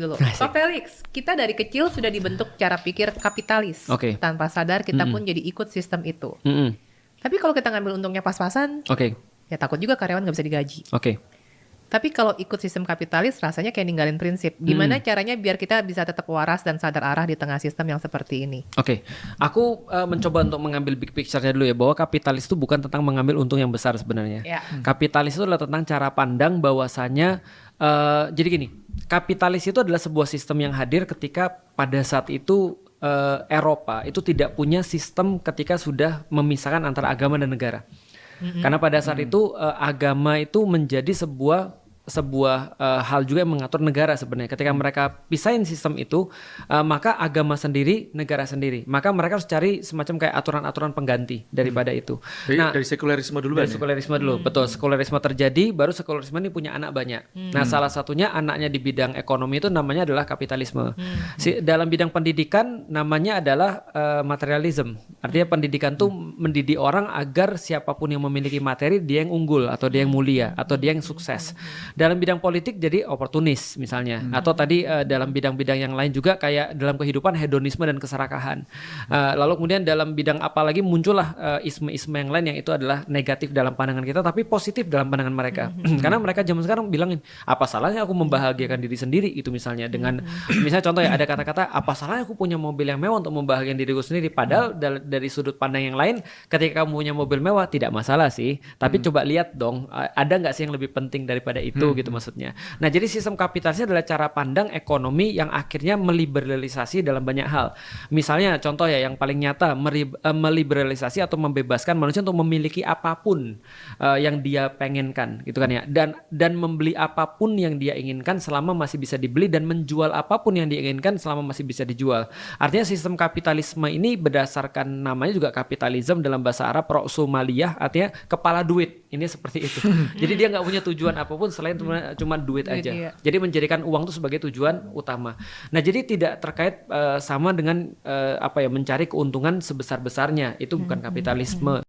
dulu. Asik. Pak Felix, kita dari kecil sudah dibentuk cara pikir kapitalis. Oke. Tanpa sadar kita Mm-mm. pun jadi ikut sistem itu. Mm-mm. Tapi kalau kita ngambil untungnya pas-pasan, Oke. ya takut juga karyawan nggak bisa digaji. Oke. Tapi kalau ikut sistem kapitalis, rasanya kayak ninggalin prinsip. Gimana caranya biar kita bisa tetap waras dan sadar arah di tengah sistem yang seperti ini? Oke, aku mencoba untuk mengambil big picture-nya dulu ya, bahwa kapitalis itu bukan tentang mengambil untung yang besar sebenarnya. Ya. Kapitalis itu adalah tentang cara pandang bahwasanya, jadi gini, kapitalis itu adalah sebuah sistem yang hadir ketika pada saat itu Eropa itu tidak punya sistem ketika sudah memisahkan antara agama dan negara. Karena pada saat itu agama itu menjadi sebuah hal juga yang mengatur negara sebenarnya. Ketika mereka pisahin sistem itu, maka agama sendiri, negara sendiri. Maka mereka harus cari semacam kayak aturan-aturan pengganti daripada itu. Dari sekulerisme dulu Dari sekulerisme dulu, betul. Sekulerisme terjadi, baru sekulerisme ini punya anak banyak. Nah, salah satunya anaknya di bidang ekonomi itu namanya adalah kapitalisme. Dalam bidang pendidikan namanya adalah materialism. Artinya pendidikan tuh mendidik orang agar siapapun yang memiliki materi dia yang unggul atau dia yang mulia atau dia yang sukses. Dalam bidang politik jadi oportunis misalnya, atau tadi dalam bidang-bidang yang lain juga kayak dalam kehidupan hedonisme dan keserakahan. Lalu kemudian dalam bidang apa lagi muncullah isme-isme yang lain yang itu adalah negatif dalam pandangan kita tapi positif dalam pandangan mereka. Karena mereka zaman sekarang bilangin, apa salahnya aku membahagiakan diri sendiri itu misalnya dengan misalnya contoh ya, ada kata-kata apa salahnya aku punya mobil yang mewah untuk membahagiakan diriku sendiri, padahal dari sudut pandang yang lain ketika kamu punya mobil mewah tidak masalah sih, tapi coba lihat dong ada nggak sih yang lebih penting daripada itu gitu maksudnya. Nah, jadi sistem kapitalisnya adalah cara pandang ekonomi yang akhirnya meliberalisasi dalam banyak hal. Misalnya contoh ya yang paling nyata, meliberalisasi atau membebaskan manusia untuk memiliki apapun yang dia pengenkan gitu kan ya, dan membeli apapun yang dia inginkan selama masih bisa dibeli, dan menjual apapun yang dia inginkan selama masih bisa dijual. Artinya sistem kapitalisme ini berdasarkan namanya juga kapitalisme dalam bahasa Arab, ra'sumaliyah, artinya kepala duit. Ini seperti itu. Jadi dia nggak punya tujuan apapun selain cuma duit aja. Iya. Jadi menjadikan uang itu sebagai tujuan utama. Nah, jadi tidak terkait sama dengan mencari keuntungan sebesar-besarnya. Itu bukan kapitalisme.